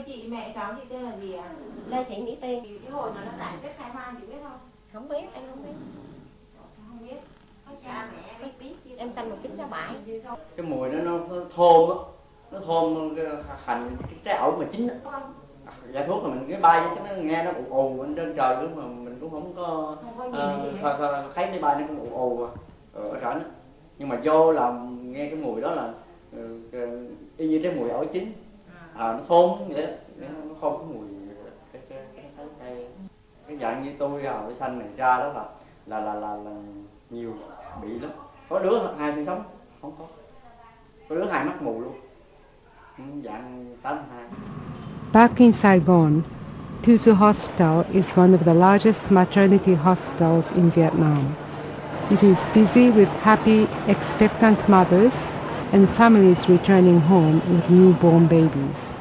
chị, mẹ cháu chị tên là gì ạ? Lê Thị Mỹ Tiên. Cái hồi mà nó tải chất khai hoang chị biết không? Không biết, em không biết. Không biết. Có cha mẹ biết chứ. Em sinh 1967. Cái mùi nó thơm á, nó thơm cái hành cái trái ổi mà chín á. Dạ thuốc là mình cái bay cho nó nghe nó ù ù bên trên trời luôn mà mình cũng không có thấy cái bay nó cũng ù ù ở rảnh. Nhưng mà vô làm nghe cái mùi đó là y như cái mùi ổi chín. Nó thơm vậy đó, nó không có mùi cái dạng như tôi ổi xanh này ra đó là nhiều bị lắm. Có đứa hai xương sống không có đứa hai mắt mù luôn, dạng 82. Back in Saigon, Tuzu Hospital is one of the largest maternity hospitals in Vietnam. It is busy with happy, expectant mothers and families returning home with newborn babies.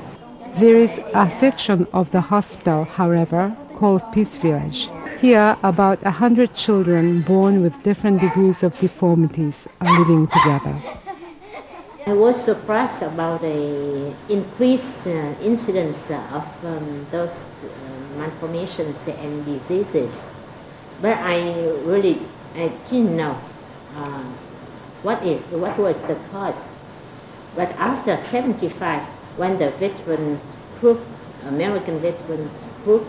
There is a section of the hospital, however, called Peace Village. Here, about 100 children born with different degrees of deformities are living together. I was surprised about the increased incidence of those malformations and diseases, but I didn't know what was the cause. But after 75, when the veterans group, American veterans group,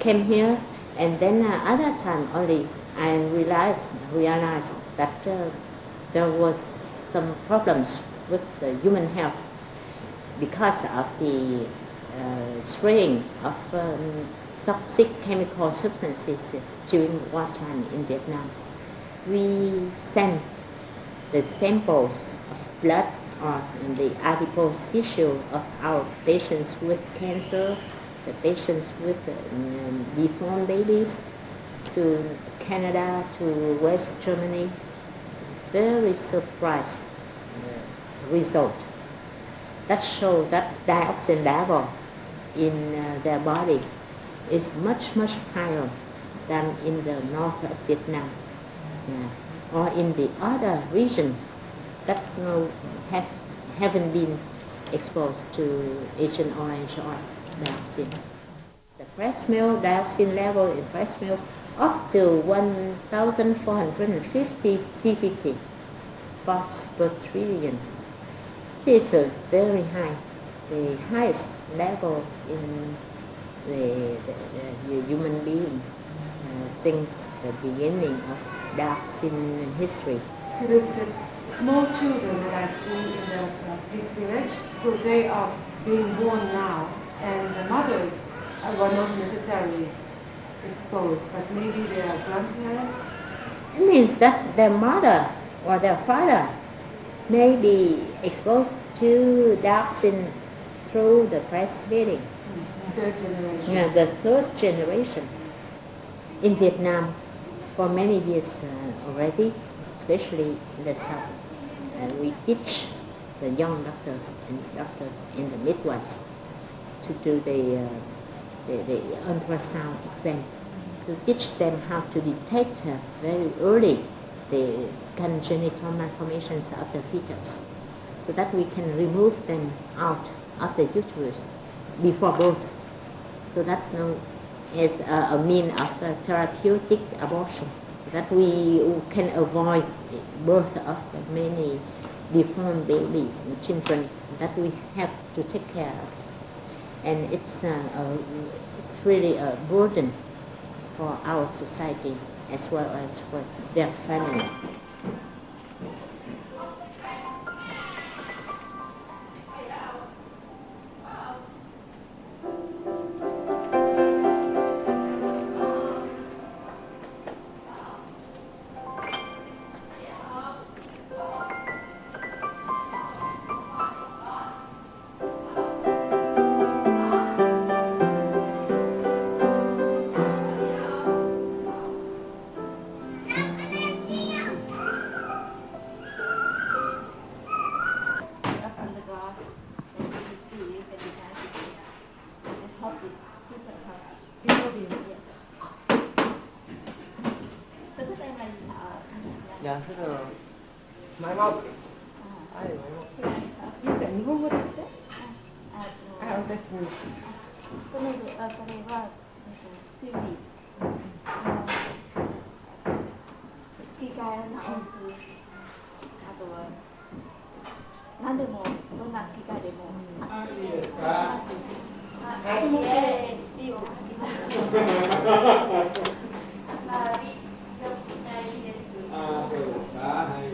came here, and then other time only I realized that there was some problems with the human health because of the spraying of toxic chemical substances during wartime in Vietnam. We sent the samples of blood or the adipose tissue of our patients with cancer, the patients with deformed babies, to Canada, to West Germany. Very surprised result that show that dioxin level in their body is much higher than in the north of Vietnam, or in the other region that haven't been exposed to Agent Orange or dioxin. The breast milk dioxin level in breast milk up to 1,450 ppt parts per trillion. This is very high, the highest level in the human being since the beginning of dioxin history. So the small children that I see in the Peace Village, so they are being born now, and the mothers were not necessarily exposed, but maybe their grandparents? It means that their mother or their father may be exposed to dioxin through the breastfeeding. Third generation. Yeah, the third generation. In Vietnam, for many years already, especially in the south, we teach the young doctors and the midwives to do the ultrasound exam, to teach them how to detect very early the congenital malformations of the fetus, so that we can remove them out of the uterus before birth, so that is a means of therapeutic abortion, so that we can avoid the birth of many deformed babies and children that we have to take care of. And it's really a burden for our society as well as for their family. Dạ, thế là máy móc. 진짜 일본어로 했대? 알겠습니다. ก็เลยแสดงว่าซีรีส์機械を直すあとは何でもどんな機械でもいいですか。気持ちで字を書きます。ああ、そうですか。はい。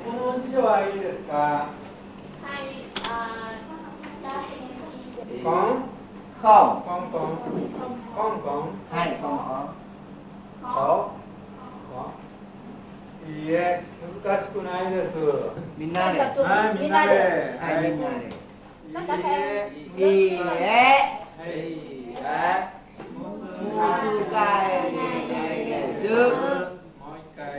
この字はいいですか。はい。コン。không コンコン。コンコン。 hai con ở こ。いいえ、難しくないです。みんなではい、みんなで。はいみんなでいいえ。いいえいいえ難しいですもう一回。は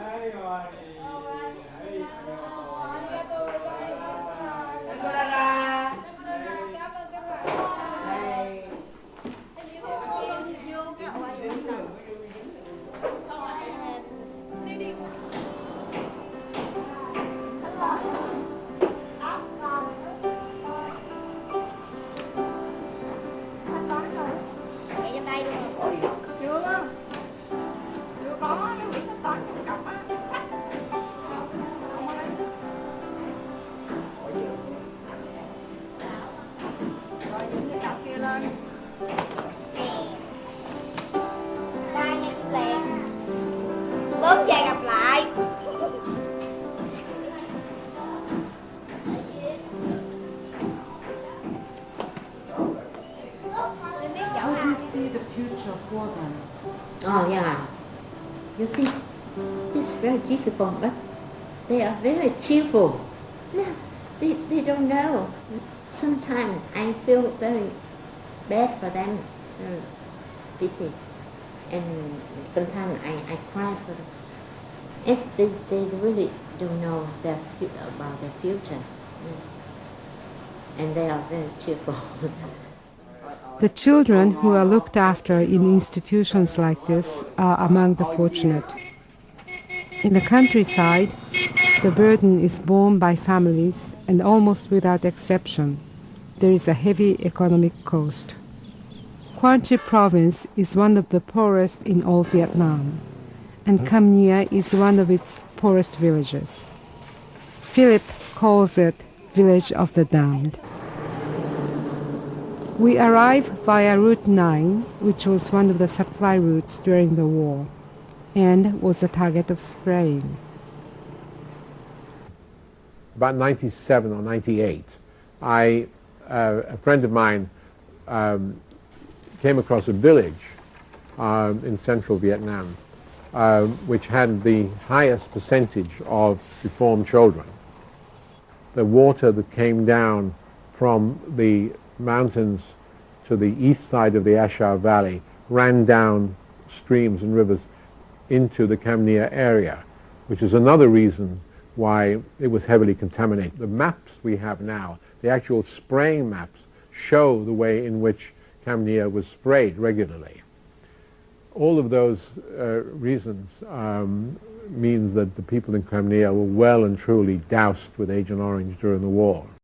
い、終わり。はい、ありがとうございます。Vậy trong đây luôn. Chưa có cái quyển sách toán trong cặp á, sách không ai rồi những cái cặp kia lên Bye nha chú Liệt. 4 giờ gặp lại. How do you see the future for them? Oh yeah. You see, this is very difficult, but they are very cheerful. No, they don't know. Sometimes I feel very bad for them, pity, and sometimes I cry for them. It's, they really don't know about their future, and they are very cheerful. The children who are looked after in institutions like this are among the fortunate. In the countryside, the burden is borne by families, and almost without exception, there is a heavy economic cost. Quang Tri province is one of the poorest in all Vietnam, and Cam Nia is one of its poorest villages. Philip calls it Village of the Damned. We arrive via Route 9, which was one of the supply routes during the war, and was a target of spraying. About 97 or 98, a friend of mine came across a village in central Vietnam which had the highest percentage of deformed children. The water that came down from the mountains to the east side of the A Shau Valley ran down streams and rivers into the Cam Nia area, which is another reason why it was heavily contaminated. The maps we have now, the actual spraying maps, show the way in which Cam Nia was sprayed regularly. All of those reasons means that the people in Cam Nia were well and truly doused with Agent Orange during the war.